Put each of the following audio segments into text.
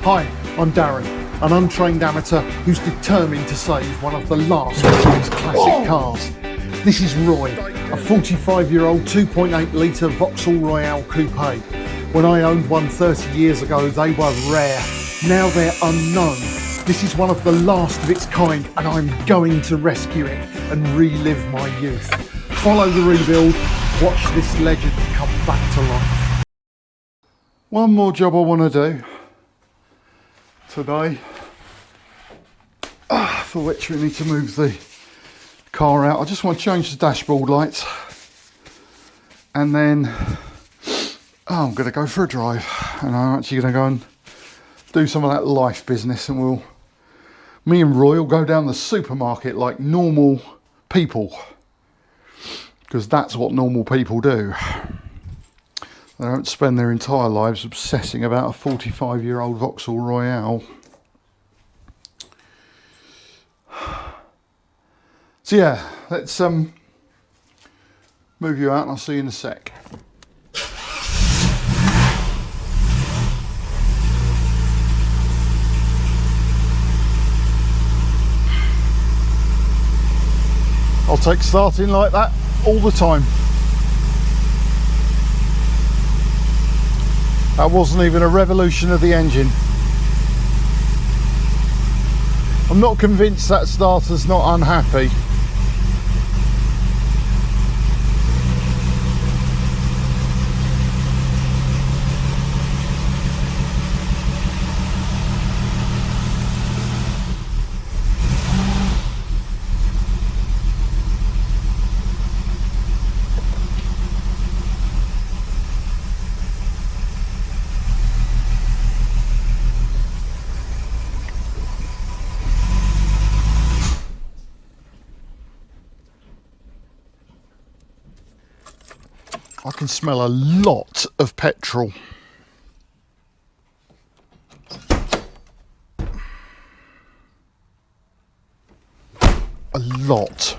Hi, I'm Darren, an untrained amateur who's determined to save one of the last of these classic cars. This is Roy, a 45-year-old 2.8 litre Vauxhall Royale coupe. When I owned one 30 years ago, they were rare. Now they're unknown. This is one of the last of its kind, and I'm going to rescue it and relive my youth. Follow the rebuild, watch this legend come back to life. One more job I want to do today, for which we need to move the car out. I just want to change the dashboard lights, and then I'm going to go for a drive, and I'm actually going to go and do some of that life business, and me and Roy will go down the supermarket like normal people, because that's what normal people do. They don't spend their entire lives obsessing about a 45-year-old Vauxhall Royale. So yeah, let's move you out and I'll see you in a sec. I'll take starting like that all the time. That wasn't even a revolution of the engine. I'm not convinced that starter's not unhappy. I can smell a lot of petrol. A lot.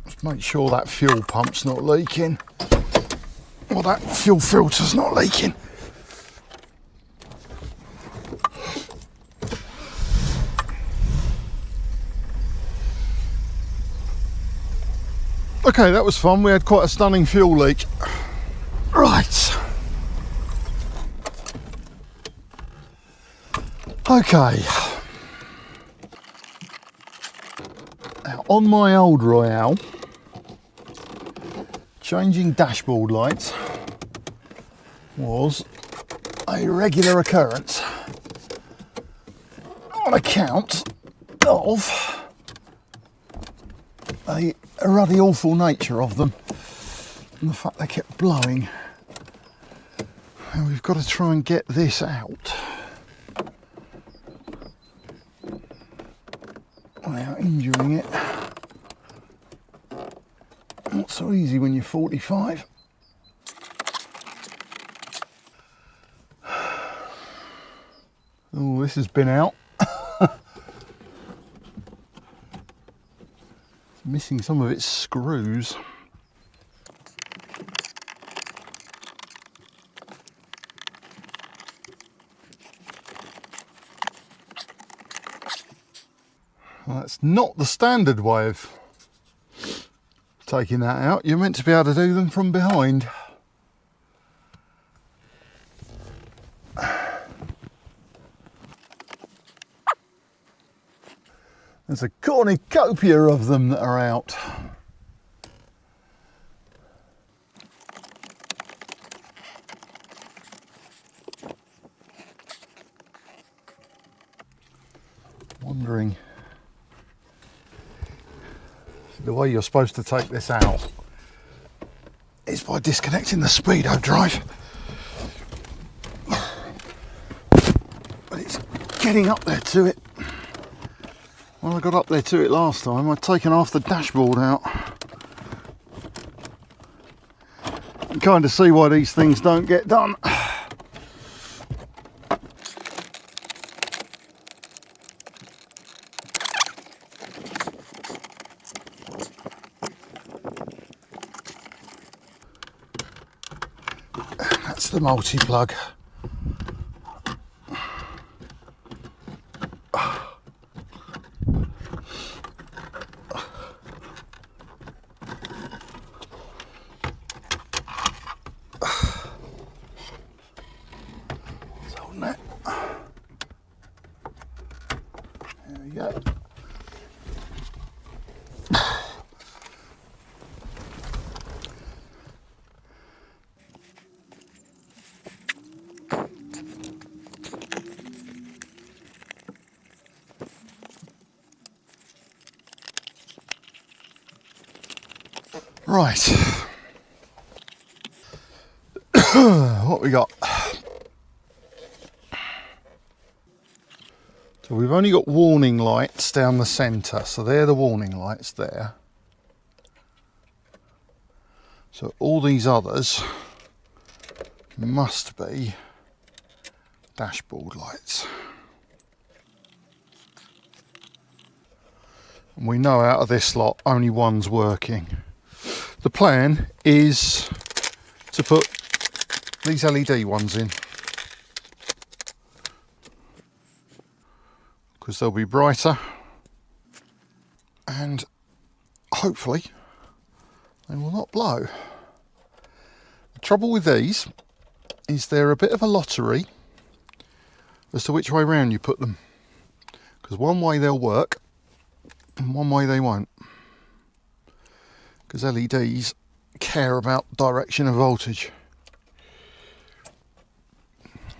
Just make sure that fuel pump's not leaking. Well, that fuel filter's not leaking. Okay, that was fun. We had quite a stunning fuel leak. Right. Okay. Now, on my old Royale, changing dashboard lights was a regular occurrence on account of a ruddy awful nature of them and the fact they kept blowing. And we've got to try and get this out without injuring it. Not so easy when you're 45. Oh, this has been out. Missing some of its screws. Well, that's not the standard way of taking that out. You're meant to be able to do them from behind. There's a cornucopia of them that are out. Wondering, the way you're supposed to take this out is by disconnecting the speedo drive. But it's getting up there to it. When I got up there to it last time, I'd taken half the dashboard out. You can kind of see why these things don't get done. the multi-plug. There we go. Right, what we got? So we've only got warning lights down the centre, so they're the warning lights there. So all these others must be dashboard lights. And we know out of this lot only one's working. The plan is to put these LED ones in, because they'll be brighter and hopefully they will not blow. The trouble with these is they're a bit of a lottery as to which way round you put them, because one way they'll work and one way they won't, because LEDs care about direction of voltage.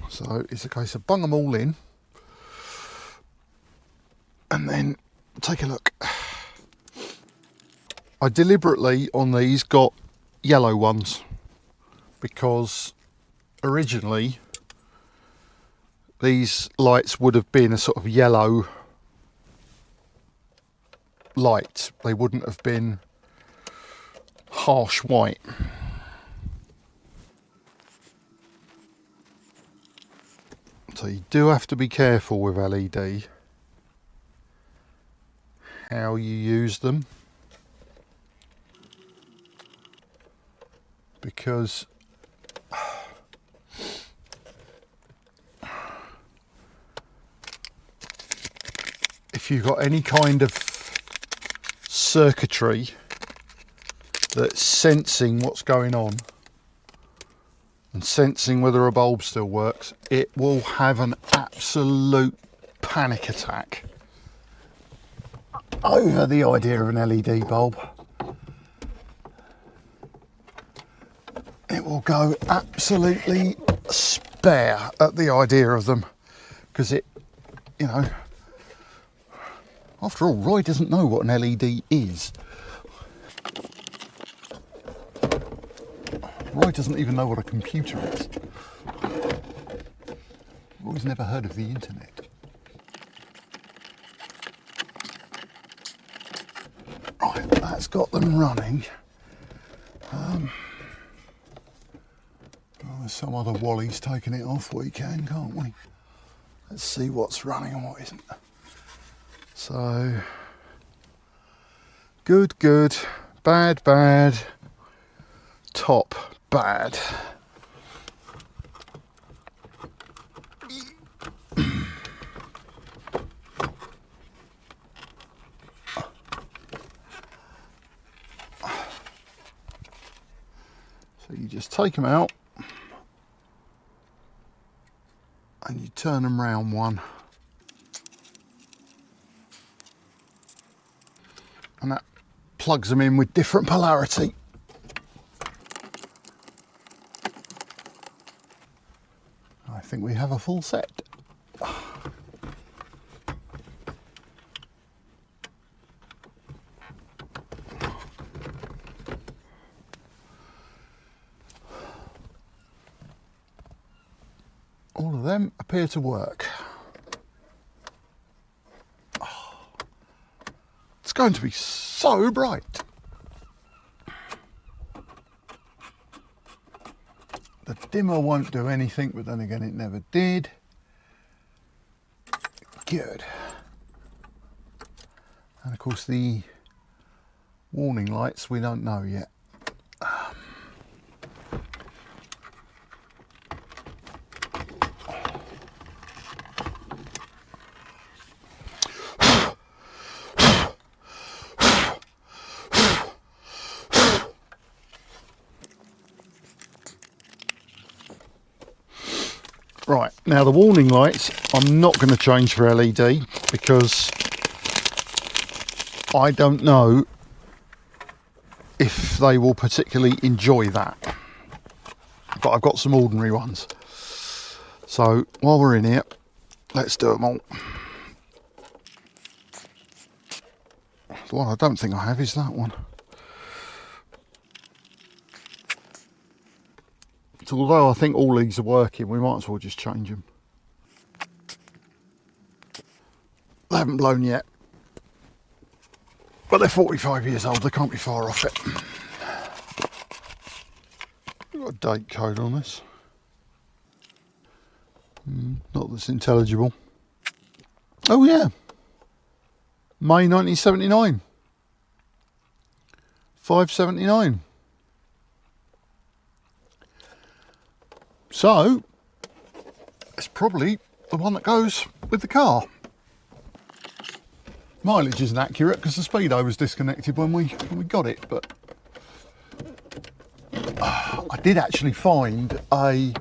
So it's a case of bung them all in and then take a look. I deliberately on these got yellow ones because originally these lights would have been a sort of yellow light. They wouldn't have been harsh white. So you do have to be careful with LED, how you use them, because if you've got any kind of circuitry that's sensing what's going on and sensing whether a bulb still works, it will have an absolute panic attack over the idea of an LED bulb. It will go absolutely spare at the idea of them, because it, you know, after all, Roy doesn't know what an LED is. Roy doesn't even know what a computer is. Roy's never heard of the internet. Right, that's got them running. There's some other Wally's taking it off. We can, can't we? Let's see what's running and what isn't. So, good, good, bad, bad, top, bad. So you just take them out and you turn them round one, and that plugs them in with different polarity. I think we have a full set. All of them appear to work. It's going to be so bright. The dimmer won't do anything, but then again it never did. Good. And of course the warning lights we don't know yet. Right, now the warning lights I'm not going to change for LED because I don't know if they will particularly enjoy that. But I've got some ordinary ones. So while we're in here, let's do them all. The one I don't think I have is that one. So although I think all these are working, we might as well just change them. They haven't blown yet, but they're 45 years old, they can't be far off it. We've got a date code on this. Not that's intelligible. Oh yeah, May 1979. 579. So it's probably the one that goes with the car. Mileage isn't accurate because the speedo was disconnected when we got it, but I did actually find a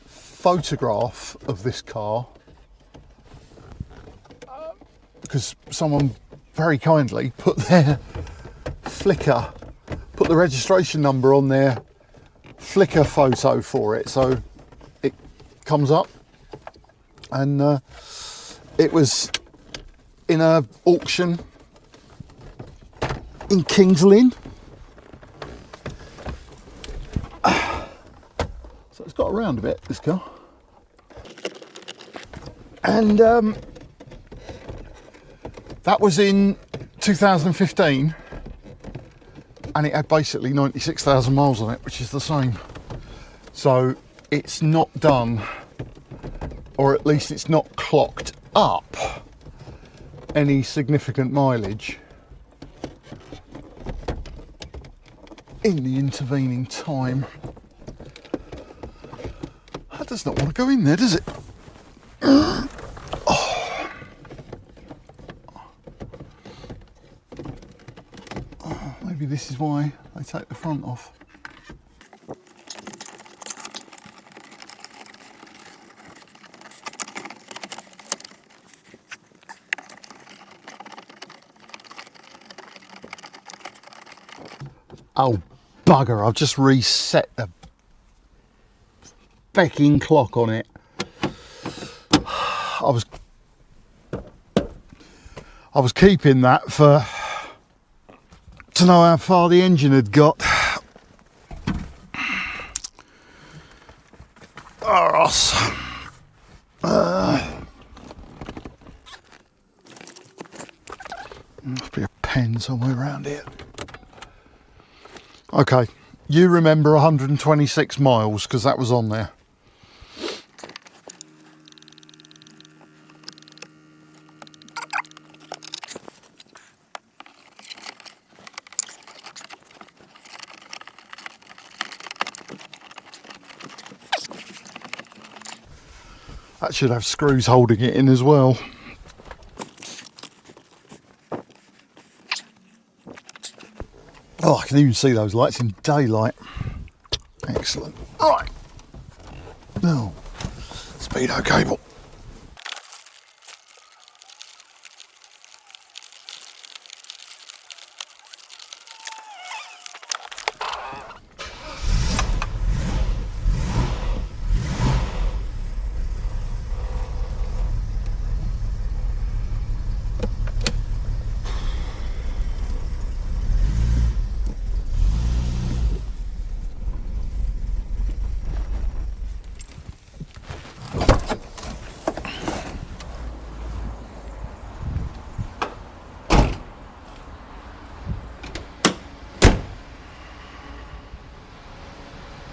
photograph of this car because someone very kindly put their Flickr, put the registration number on their Flickr photo for it, so it comes up, and it was in a auction in Kings Lynn. So it's got around a bit, this car, and that was in 2015. And it had basically 96,000 miles on it, which is the same. So it's not done, or at least it's not clocked up any significant mileage in the intervening time. That does not want to go in there, does it? Maybe this is why they take the front off. Oh bugger, I've just reset the fecking clock on it. I was keeping that for to know how far the engine had got. Must be a pen somewhere around here. Okay, you remember 126 miles because that was on there. That should have screws holding it in as well. Oh, I can even see those lights in daylight. Excellent. Right. Now, speedo cable.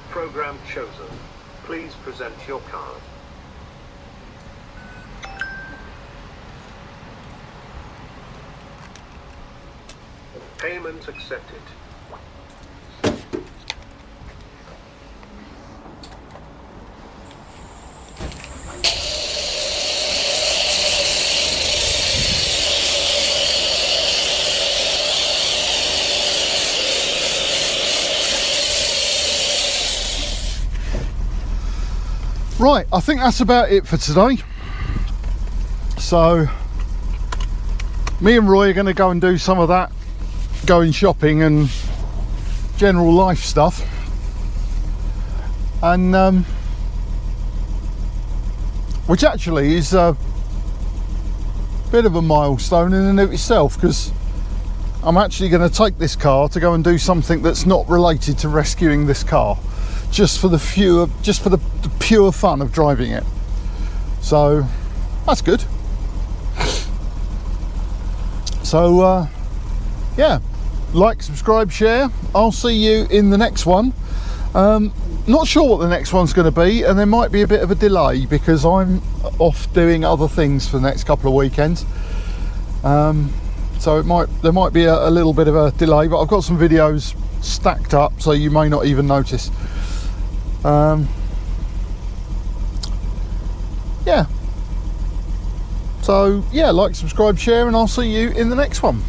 Program chosen. Please present your card. Payment accepted. Right, I think that's about it for today. So me and Roy are going to go and do some of that going shopping and general life stuff, and which actually is a bit of a milestone in and of itself, because I'm actually going to take this car to go and do something that's not related to rescuing this car, just for the pure fun of driving it. So that's good. So yeah, like, subscribe, share. I'll see you in the next one. Not sure what the next one's going to be, and there might be a bit of a delay because I'm off doing other things for the next couple of weekends. So there might be a little bit of a delay, but I've got some videos stacked up, so you may not even notice. Yeah. So yeah, like, subscribe, share, and I'll see you in the next one.